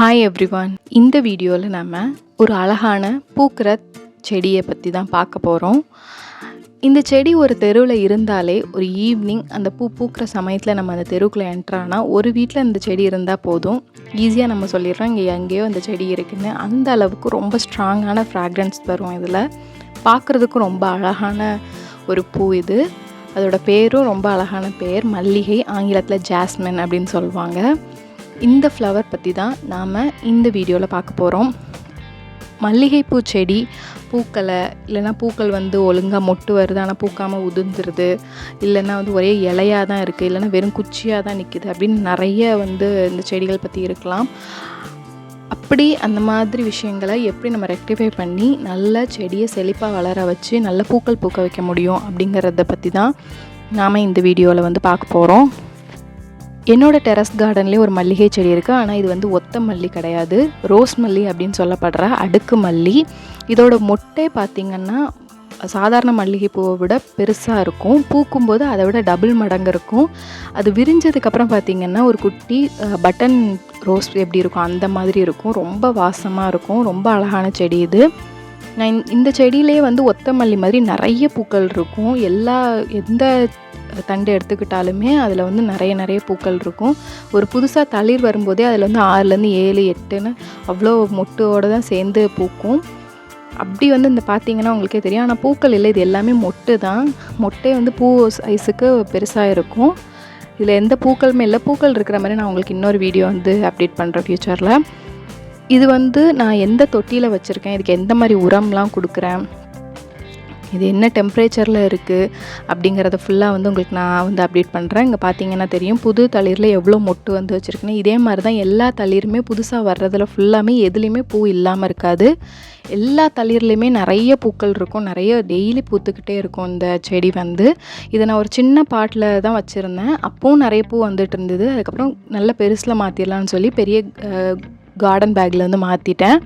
Hi everyone. இந்த வீடியோவில் நம்ம ஒரு அழகான பூக்கிற செடியை பற்றி தான் பார்க்க போகிறோம். இந்த செடி ஒரு தெருவில் இருந்தாலே ஒரு ஈவினிங் அந்த பூக்கிற சமயத்தில் நம்ம அந்த தெருவுக்குள்ளே என்ட்ரானா ஒரு வீட்டில் இந்த செடி இருந்தால் போதும். ஈஸியாக நம்ம சொல்லிடுறோம் இங்கே எங்கேயோ இந்த செடி இருக்குதுன்னு. அந்த அளவுக்கு ரொம்ப ஸ்ட்ராங்கான ஃப்ராக்ரன்ஸ் வரும். இதில் பார்க்குறதுக்கும் ரொம்ப அழகான ஒரு பூ இது. அதோட பேரும் ரொம்ப அழகான பேர், மல்லிகை. ஆங்கிலத்தில் ஜாஸ்மின் அப்படின்னு சொல்லுவாங்க. இந்த ஃப்ளவர் பற்றி தான் நாம் இந்த வீடியோவில் பார்க்க போகிறோம். மல்லிகைப்பூ செடி பூக்களை இல்லைன்னா பூக்கள் ஒழுங்காக மொட்டு வருது ஆனால் பூக்காமல் உதிர்ந்துருது, இல்லைன்னா ஒரே இலையாக தான் இருக்குது, இல்லைன்னா வெறும் குச்சியாக தான் நிற்கிது அப்படின்னு நிறைய இந்த செடிகள் பற்றி இருக்கலாம். அப்படி அந்த மாதிரி விஷயங்களை எப்படி நம்ம ரெக்டிஃபை பண்ணி நல்ல செடியை செழிப்பாக வளர வச்சு நல்ல பூக்கள் பூக்க வைக்க முடியும் அப்படிங்கிறத பற்றி தான் நாம் இந்த வீடியோவில் பார்க்க போகிறோம். என்னோடய டெரஸ் கார்டன்லேயே ஒரு மல்லிகை செடி இருக்குது. ஆனால் இது ஒத்த மல்லி கிடையாது, ரோஸ் மல்லி அப்படின்னு சொல்லப்படுற அடுக்கு மல்லி. இதோட மொட்டை பார்த்திங்கன்னா சாதாரண மல்லிகை பூவை விட பெருசாக இருக்கும். பூக்கும்போது அதை விட டபுள் மடங்கு இருக்கும். அது விரிஞ்சதுக்கப்புறம் பார்த்திங்கன்னா ஒரு குட்டி பட்டன் ரோஸ் எப்படி இருக்கும் அந்த மாதிரி இருக்கும். ரொம்ப வாசமாக இருக்கும். ரொம்ப அழகான செடி இது. நான் இந்த செடியிலே ஒத்த மல்லி மாதிரி நிறைய பூக்கள் இருக்கும். எந்த தண்டு எடுத்துக்கிட்டாலுமே அதில் நிறைய பூக்கள் இருக்கும். ஒரு புதுசாக தளிர் வரும்போதே அதில் 6லேருந்து 7 8ன்னு அவ்வளோ மொட்டோடு தான் சேர்ந்து பூக்கும். அப்படி இந்த பார்த்திங்கன்னா உங்களுக்கே தெரியும். ஆனால் பூக்கள் இல்லை, இது எல்லாமே மொட்டு தான். மொட்டை பூ சைஸுக்கு பெருசாக இருக்கும். இதில் எந்த பூக்களுமே இல்லை. பூக்கள் இருக்கிற மாதிரி நான் உங்களுக்கு இன்னொரு வீடியோ அப்டேட் பண்ணுறேன் ஃப்யூச்சரில். இது நான் எந்த தொட்டியில் வச்சுருக்கேன், இதுக்கு எந்த மாதிரி உரம்லாம் கொடுக்குறேன், இது என்ன டெம்பரேச்சரில் இருக்குது அப்படிங்கிறத ஃபுல்லாக உங்களுக்கு நான் அப்டேட் பண்ணுறேன். இங்கே பார்த்தீங்கன்னா தெரியும் புது தளிரில் எவ்வளோ மொட்டு வச்சுருக்குன்னு. இதே மாதிரி தான் எல்லா தளிருமே புதுசாக வர்றதில் ஃபுல்லாமே எதுலேயுமே பூ இல்லாமல் இருக்காது. எல்லா தளிர்லேயுமே நிறைய பூக்கள் இருக்கும். நிறைய டெய்லி பூத்துக்கிட்டே இருக்கும் இந்த செடி. இதை நான் ஒரு சின்ன பாட்டில் தான் வச்சுருந்தேன். அப்போவும் நிறைய பூ வந்துட்டு இருந்தது. அதுக்கப்புறம் நல்ல பெருசில் மாற்றிடலான்னு சொல்லி பெரிய கார்டன் பேக்கில் மாற்றிட்டேன்.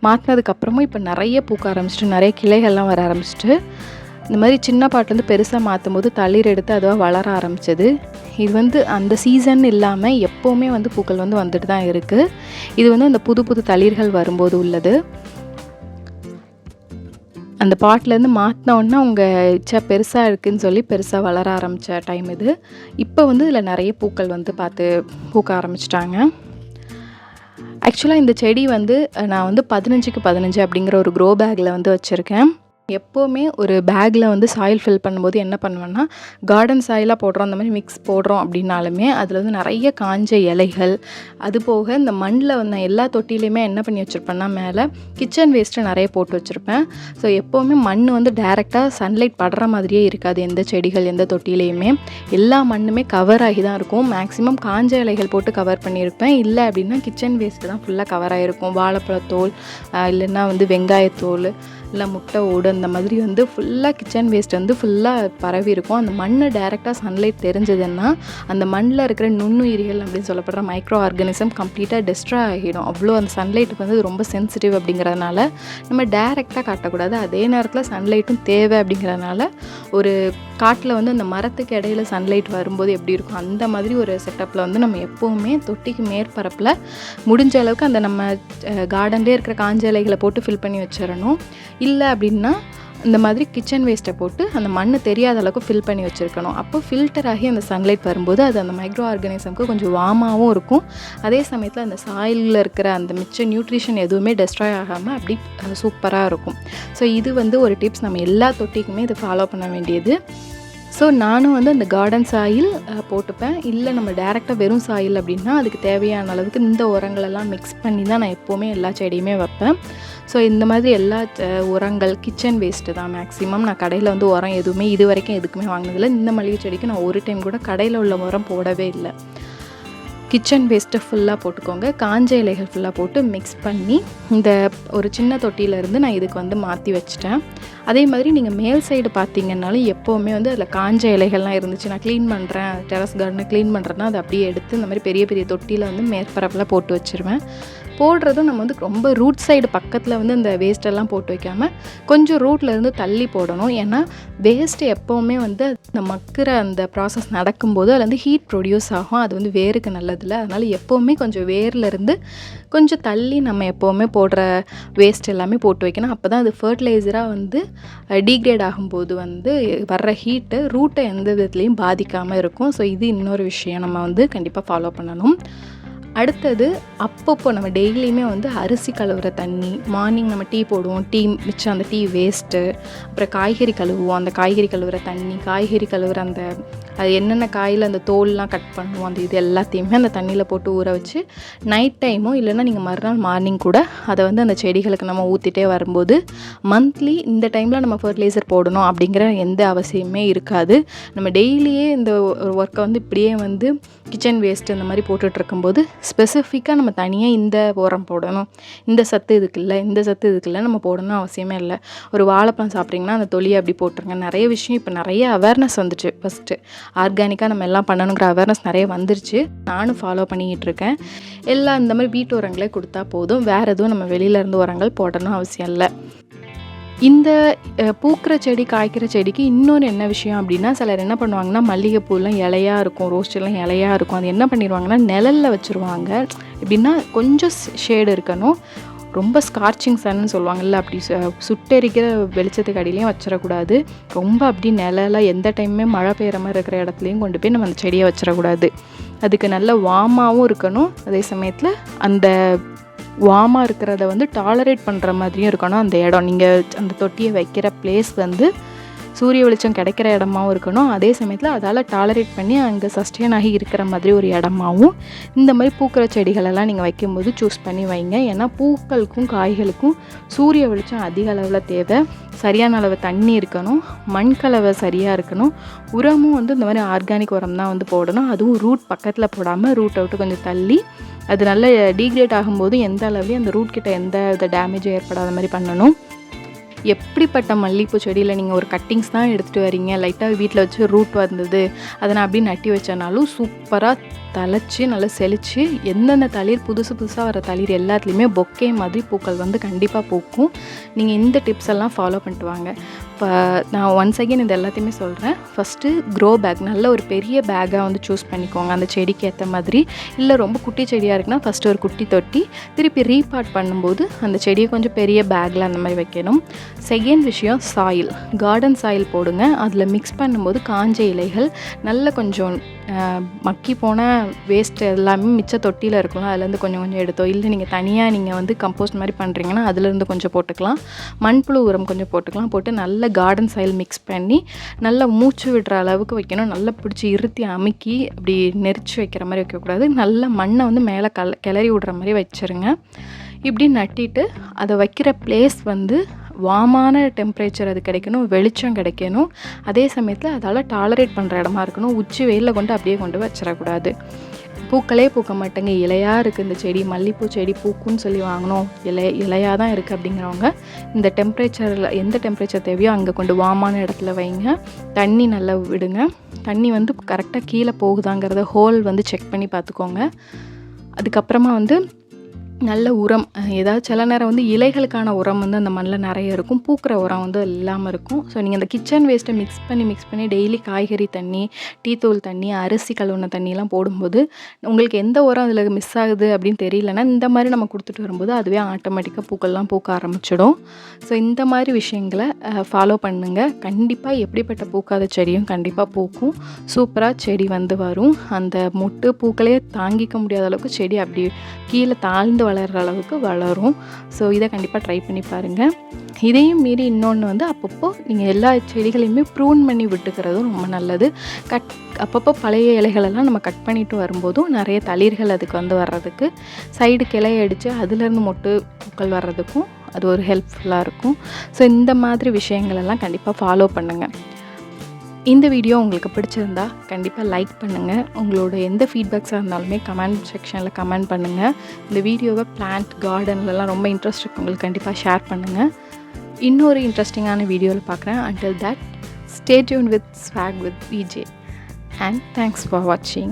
மாற்றினதுக்கப்புறமும் இப்போ நிறைய பூக்க ஆரம்பிச்சிட்டு நிறைய கிளைகள்லாம் வர ஆரம்பிச்சிட்டு, இந்த மாதிரி சின்ன பாட்டிலேருந்து பெருசாக மாற்றும் போது தளிர் எடுத்து அதுவாக வளர ஆரம்பிச்சது. இது அந்த சீசன் இல்லாமல் எப்போவுமே பூக்கள் வந்துட்டு தான் இருக்குது. இது அந்த புது புது தளிர்கள் வரும்போது உள்ளது. அந்த பாட்டிலேருந்து மாற்றினோன்னா அவங்க பெருசாக இருக்குதுன்னு சொல்லி பெருசாக வளர ஆரம்பித்த டைம் இது. இப்போ இதில் நிறைய பூக்கள் பார்த்து பூக்க ஆரம்பிச்சிட்டாங்க. ஆக்சுவலாக இந்த செடி நான் 15க்கு 15 அப்படிங்கிற ஒரு க்ரோ பேக்கில் வச்சுருக்கேன். எப்போவுமே ஒரு பேக்கில் சாயில் ஃபில் பண்ணும்போது என்ன பண்ணுவேன்னா, கார்டன் சாயிலாக போடுறோம், அந்த மாதிரி மிக்ஸ் போடுறோம் அப்படின்னாலுமே அதில் நிறைய காஞ்ச இலைகள், அது போக இந்த மண்ணில் நான் எல்லா தொட்டிலையுமே என்ன பண்ணி வச்சுருப்பேன்னா மேலே கிச்சன் வேஸ்ட்டு நிறைய போட்டு வச்சுருப்பேன். ஸோ எப்போவுமே மண் டைரெக்டாக சன்லைட் படுற மாதிரியே இருக்காது. எந்த செடிகள் எந்த தொட்டிலையுமே எல்லா மண்ணுமே கவர் ஆகி தான் இருக்கும். மேக்ஸிமம் காஞ்ச இலைகள் போட்டு கவர் பண்ணியிருப்பேன். இல்லை அப்படின்னா கிச்சன் வேஸ்ட்டு தான் ஃபுல்லாக கவர் ஆகிருக்கும். வாழைப்பழத்தோல், இல்லைன்னா வெங்காயத்தோல், இல்லை முட்டை ஓடு, அந்த மாதிரி ஃபுல்லாக கிச்சன் வேஸ்ட் ஃபுல்லாக பரவி இருக்கும். அந்த மண் டைரெக்டாக சன்லைட் தெரிஞ்சதுன்னா அந்த மண்ணில் இருக்கிற நுண்ணுயிரிகள் அப்படின்னு சொல்லப்படுற மைக்ரோ ஆர்கானிசம் கம்ப்ளீட்டாக டெஸ்ட்ராய் ஆகிடும். அவ்வளோ அந்த சன்லைட்டுக்கு ரொம்ப சென்சிட்டிவ் அப்படிங்கிறதுனால நம்ம டைரெக்டாக காட்டக்கூடாது. அதே நேரத்தில் சன்லைட்டும் தேவை அப்படிங்கிறதுனால ஒரு காட்டில் அந்த மரத்துக்கு இடையில சன்லைட் வரும்போது எப்படி இருக்கும் அந்த மாதிரி ஒரு செட்டப்பில் நம்ம எப்போவுமே தொட்டிக்கு மேற்பரப்பில் முடிஞ்ச அளவுக்கு அந்த நம்ம கார்டன்லேயே இருக்கிற காஞ்ச இலைகளை போட்டு ஃபில் பண்ணி வச்சிடணும். இல்லை அப்படின்னா இந்த மாதிரி கிச்சன் வேஸ்ட்டை போட்டு அந்த மண் தெரியாத அளவுக்கு ஃபில் பண்ணி வச்சுருக்கணும். அப்போ ஃபில்டர் ஆகி அந்த சன்லைட் வரும்போது அது அந்த மைக்ரோ ஆர்கானிசம்க்கு கொஞ்சம் வார்மாகவும் இருக்கும். அதே சமயத்தில் அந்த சாயிலில் இருக்கிற அந்த மிச்ச நியூட்ரிஷன் எதுவுமே டெஸ்ட்ராய் ஆகாமல் அப்படி சூப்பராக இருக்கும். ஸோ இது ஒரு டிப்ஸ். நம்ம எல்லா தொட்டிக்குமே இது ஃபாலோ பண்ண வேண்டியது. ஸோ நானும் அந்த கார்டன் சாயில் போட்டுப்பேன். இல்லை நம்ம டேரெக்டாக வெறும் சாயில் அப்படின்னா அதுக்கு தேவையான அளவுக்கு இந்த உரங்களெல்லாம் மிக்ஸ் பண்ணி தான் நான் எப்போவுமே எல்லா செடியுமே வைப்பேன். ஸோ இந்த மாதிரி எல்லா உரங்கள் கிச்சன் வேஸ்ட்டு தான் மேக்ஸிமம். நான் கடையில் உரம் எதுவுமே இது வரைக்கும் எதுக்குமே வாங்கினதில்லை. இந்த மல்லிகை செடிக்கு நான் ஒரு டைம் கூட கடையில் உள்ள உரம் போடவே இல்லை. கிச்சன் வேஸ்ட்டு ஃபுல்லாக போட்டுக்கோங்க. காஞ்ச இலைகள் ஃபுல்லாக போட்டு மிக்ஸ் பண்ணி இந்த ஒரு சின்ன தொட்டியிலேருந்து நான் இதுக்கு மாற்றி வச்சிட்டேன். அதே மாதிரி நீங்கள் மேல் சைடு பார்த்தீங்கன்னாலும் எப்போவுமே அதில் காஞ்ச இலைகள்லாம் இருந்துச்சு, நான் க்ளீன் பண்ணுறேன், டெரஸ் கார்டனை க்ளீன் பண்ணுறேன்னா அதை அப்படியே எடுத்து இந்த மாதிரி பெரிய பெரிய தொட்டியில் மேற்பரப்பில் போட்டு வச்சுருவேன். போடுறதும் நம்ம வந்து ரொம்ப ரூட் சைடு பக்கத்தில் வந்து இந்த வேஸ்ட்டெல்லாம் போட்டு வைக்காமல் கொஞ்சம் ரூட்லேருந்து தள்ளி போடணும். ஏன்னா வேஸ்ட்டு எப்போவுமே வந்து அந்த மக்கிற அந்த ப்ராசஸ் நடக்கும்போது அதில் வந்து ஹீட் ப்ரொடியூஸ் ஆகும். அது வந்து வேருக்கு நல்லதில்லை. அதனால் எப்போவுமே கொஞ்சம் வேர்லேருந்து கொஞ்சம் தள்ளி நம்ம எப்போவுமே போடுற வேஸ்ட் எல்லாமே போட்டு வைக்கணும். அப்போ தான் அது ஃபர்டிலைசராக வந்து டீக்ரேட் ஆகும்போது வந்து வர்ற ஹீட்டு ரூட்டை எந்த விதத்துலேயும் பாதிக்காமல் இருக்கும். ஸோ இது இன்னொரு விஷயம் நம்ம வந்து கண்டிப்பாக ஃபாலோ பண்ணணும். அடுத்தது அப்பப்போ நம்ம டெய்லியுமே வந்து அரிசி கழுவுற தண்ணி, மார்னிங் நம்ம டீ போடுவோம், டீ மிச்சம் அந்த டீ வேஸ்ட்டு, அப்புறம் காய்கறி கழுவுவோம், அந்த காய்கறி கழுவுற தண்ணி, காய்கறி கழுவுற அந்த அது என்னென்ன காயில் அந்த தோல்லாம் கட் பண்ணுவோம், அந்த இது எல்லாத்தையுமே அந்த தண்ணியில் போட்டு ஊற வச்சு நைட் டைமோ இல்லைன்னா நீங்கள் மறுநாள் மார்னிங் கூட அதை வந்து அந்த செடிகளுக்கு நம்ம ஊற்றிட்டே வரும்போது மந்த்லி இந்த டைமில் நம்ம ஃபர்டிலைசர் போடணும் அப்படிங்கிற எந்த அவசியமே இருக்காது. நம்ம டெய்லியே இந்த ஒர்க்கை வந்து இப்படியே வந்து கிச்சன் வேஸ்ட் அந்த மாதிரி போட்டுட்ருக்கும்போது ஸ்பெசிஃபிக்காக நம்ம தனியாக இந்த உரம் போடணும், இந்த சத்து இதுக்குல்ல, இந்த சத்து இதுக்குல்ல நம்ம போடணும் அவசியமே இல்லை. ஒரு வாழைப்பழம் சாப்பிட்றீங்கன்னா அந்த தொலியை அப்படி போட்டுருங்க. நிறைய விஷயம் இப்போ நிறைய அவேர்னஸ் வந்துச்சு. ஃபஸ்ட்டு ஆர்கானிக்காக நம்ம எல்லாம் பண்ணணுங்கிற அவேர்னஸ் நிறைய வந்துருச்சு. நானும் ஃபாலோ பண்ணிக்கிட்டு இருக்கேன். எல்லாம் இந்த மாதிரி வீட்டு உரங்களே கொடுத்தா போதும். வேறு எதுவும் நம்ம வெளியிலேருந்து உரங்கள் போடணும் அவசியம் இல்லை. இந்த பூக்கிற செடி காய்க்கிற செடிக்கு இன்னொரு என்ன விஷயம் அப்படின்னா, சிலர் என்ன பண்ணுவாங்கன்னா மல்லிகைப்பூலாம் இலையாக இருக்கும், ரோஸ்டெல்லாம் இலையாக இருக்கும். அது என்ன பண்ணிடுவாங்கன்னா நிழலில் வச்சுருவாங்க. எப்படின்னா கொஞ்சம் ஷேடு இருக்கணும். ரொம்ப ஸ்கார்ச்சிங் சன்னு சொல்லுவாங்கள்ல, அப்படி சுட்டெரிக்கிற வெளிச்சத்துக்கு அடியிலையும் வச்சிடக்கூடாது. ரொம்ப அப்படி நிழலாக எந்த டைமுமே மழை பெய்கிற மாதிரி இருக்கிற இடத்துலையும் கொண்டு போய் நம்ம அந்த செடியை வச்சிடக்கூடாது. அதுக்கு நல்ல வார்மாகவும் இருக்கணும். அதே சமயத்தில் அந்த வார்மாக இருக்கிறத வந்து டாலரேட் பண்ணுற மாதிரியும் இருக்கணும் அந்த இடம். நீங்கள் அந்த தொட்டியை வைக்கிற பிளேஸ் வந்து சூரிய வெளிச்சம் கிடைக்கிற இடமாவும் இருக்கணும். அதே சமயத்தில் அதால் டாலரேட் பண்ணி அங்கே சஸ்டெயின் ஆகி இருக்கிற மாதிரி ஒரு இடமாவும் இந்த மாதிரி பூக்கிற செடிகளெல்லாம் நீங்கள் வைக்கும்போது சூஸ் பண்ணி வைங்க. ஏன்னா பூக்களுக்கும் காய்களுக்கும் சூரிய வெளிச்சம் அதிக அளவில் தேவை. சரியான அளவு தண்ணி இருக்கணும், மண் கலவை சரியாக இருக்கணும். உரமும் வந்து இந்த மாதிரி ஆர்கானிக் உரம் தான் வந்து போடணும். அதுவும் ரூட் பக்கத்தில் போடாமல் ரூட்டை விட்டு கொஞ்சம் தள்ளி அது நல்ல டீக்ரேட் ஆகும்போது எந்த அளவுலையும் அந்த ரூட் கிட்ட எந்த வித டேமேஜும் ஏற்படாத மாதிரி பண்ணணும். எப்படிப்பட்ட மல்லிகைப்பூ செடியில் நீங்கள் ஒரு கட்டிங்ஸ் தான் எடுத்துகிட்டு வரீங்க, லைட்டாக வீட்டில் வச்சு ரூட் வந்தது அதை நான் அப்படி நட்டி வச்சனாலும் சூப்பராக தழைச்சி நல்லா செழித்து எந்தெந்த தளிர் புதுசாக வர தளிர் எல்லாத்துலேயுமே பொக்கே மாதிரி பூக்கள் வந்து கண்டிப்பாக பூக்கும். நீங்கள் இந்த டிப்ஸ் எல்லாம் ஃபாலோ பண்ணிட்டு வாங்க. இப்போ நான் ஒன்ஸ் அகெயின் இது எல்லாத்தையுமே சொல்கிறேன். ஃபஸ்ட்டு க்ரோ பேக், நல்ல ஒரு பெரிய பேக்காக வந்து சூஸ் பண்ணிக்கோங்க அந்த செடிக்கு ஏற்ற மாதிரி. இல்லை ரொம்ப குட்டி செடியாக இருக்குன்னா ஃபஸ்ட்டு ஒரு குட்டி தொட்டி, திருப்பி ரீபார்ட் பண்ணும்போது அந்த செடியை கொஞ்சம் பெரிய பேக்கில் அந்த மாதிரி வைக்கணும். செகண்ட் விஷயம் சாயில், கார்டன் சாயில் போடுங்க. அதில் மிக்ஸ் பண்ணும்போது காஞ்ச இலைகள் நல்ல கொஞ்சம் மக்கி போன வேஸ்ட் எல்லாமே மிச்ச தொட்டியில் இருக்கலாம், அதுலேருந்து கொஞ்சம் கொஞ்சம் எடுத்தோம். இல்லை நீங்கள் தனியாக நீங்கள் வந்து கம்போஸ்ட் மாதிரி பண்ணுறீங்கன்னா அதுலேருந்து கொஞ்சம் போட்டுக்கலாம். மண்புழு உரம் கொஞ்சம் போட்டுக்கலாம். போட்டு நல்ல கார்டன் சாயில் மிக்ஸ் பண்ணி நல்லா மூச்சு விடுற அளவுக்கு வைக்கணும். நல்லா பிடிச்சி இருத்தி அமுக்கி அப்படி நெரிச்சு வைக்கிற மாதிரி வைக்கக்கூடாது. நல்ல மண்ணை வந்து மேலே கிளறி விடுற மாதிரி வச்சுருங்க. இப்படி நட்டிட்டு அதை வைக்கிற பிளேஸ் வந்து வார்மான டெம்பரேச்சர் அது கிடைக்கணும், வெளிச்சம் கிடைக்கணும். அதே சமயத்தில் அதால் டாலரேட் பண்ணுற இடமா இருக்கணும். உச்சி வெயிலில் கொண்டு அப்படியே கொண்டு வச்சிடக்கூடாது. பூக்களே பூக்க மாட்டேங்க, இலையாக இருக்குது இந்த செடி, மல்லிகைப்பூ செடி பூக்குன்னு சொல்லி வாங்கினோம், இலையாக தான் இருக்குது அப்படிங்கிறவங்க இந்த டெம்பரேச்சரில் எந்த டெம்பரேச்சர் தேவையோ அங்கே கொண்டு வார்மான இடத்துல வைங்க. தண்ணி நல்லா விடுங்க. தண்ணி வந்து கரெக்டாக கீழே போகுதாங்கிறத ஹோல் வந்து செக் பண்ணி பார்த்துக்கோங்க. அதுக்கப்புறமா வந்து நல்ல உரம், ஏதாவது சில நேரம் வந்து இலைகளுக்கான உரம் வந்து அந்த மண்ணில் நிறைய இருக்கும், பூக்கிற உரம் வந்து இல்லாமல் இருக்கும். ஸோ நீங்கள் அந்த கிச்சன் வேஸ்ட்டை மிக்ஸ் பண்ணி டெய்லி காய்கறி தண்ணி, டீத்தூள் தண்ணி, அரிசி கழுவுன தண்ணியெலாம் போடும்போது உங்களுக்கு எந்த உரம் அதில் மிஸ் ஆகுது அப்படின்னு தெரியலன்னா இந்த மாதிரி நம்ம கொடுத்துட்டு வரும்போது அதுவே ஆட்டோமேட்டிக்காக பூக்கள்லாம் பூக்க ஆரம்பிச்சிடும். ஸோ இந்த மாதிரி விஷயங்களை ஃபாலோ பண்ணுங்கள். கண்டிப்பாக எப்படிப்பட்ட பூக்காத செடியும் கண்டிப்பாக பூக்கும். சூப்பராக செடி வந்து வரும். அந்த மொட்டு பூக்களே தாங்கிக்க முடியாத அளவுக்கு செடி அப்படி கீழே தாழ்ந்து வளர்கிற அளவுக்கு வளரும். ஸோ இதை கண்டிப்பாக ட்ரை பண்ணி பாருங்கள். இதையும் மீறி இன்னொன்று வந்து அப்பப்போ நீங்கள் எல்லா செடிகளையுமே ப்ரூன் பண்ணி விட்டுக்கிறதும் ரொம்ப நல்லது. அப்பப்போ பழைய இலைகளெல்லாம் நம்ம கட் பண்ணிட்டு வரும்போதும் நிறைய தளிர்கள் அதுக்கு வந்து வர்றதுக்கு, சைடு கிளையை அடித்து அதுலேருந்து மொட்டு பூக்கள் வர்றதுக்கும் அது ஒரு ஹெல்ப்ஃபுல்லாக இருக்கும். ஸோ இந்த மாதிரி விஷயங்களெல்லாம் கண்டிப்பாக ஃபாலோ பண்ணுங்கள். இந்த வீடியோ உங்களுக்கு பிடிச்சிருந்தா கண்டிப்பாக லைக் பண்ணுங்கள். உங்களோட எந்த ஃபீட்பேக்ஸாக இருந்தாலுமே கமெண்ட் செக்ஷனில் கமெண்ட் பண்ணுங்கள். இந்த வீடியோவை பிளான்ட் கார்டன்லலாம் ரொம்ப இன்ட்ரெஸ்ட் இருக்கு உங்களுக்கு கண்டிப்பாக ஷேர் பண்ணுங்கள். இன்னொரு இன்ட்ரெஸ்டிங்கான வீடியோவில் பார்க்குறேன். Until that, stay tuned with Swag with VJ and thanks for watching.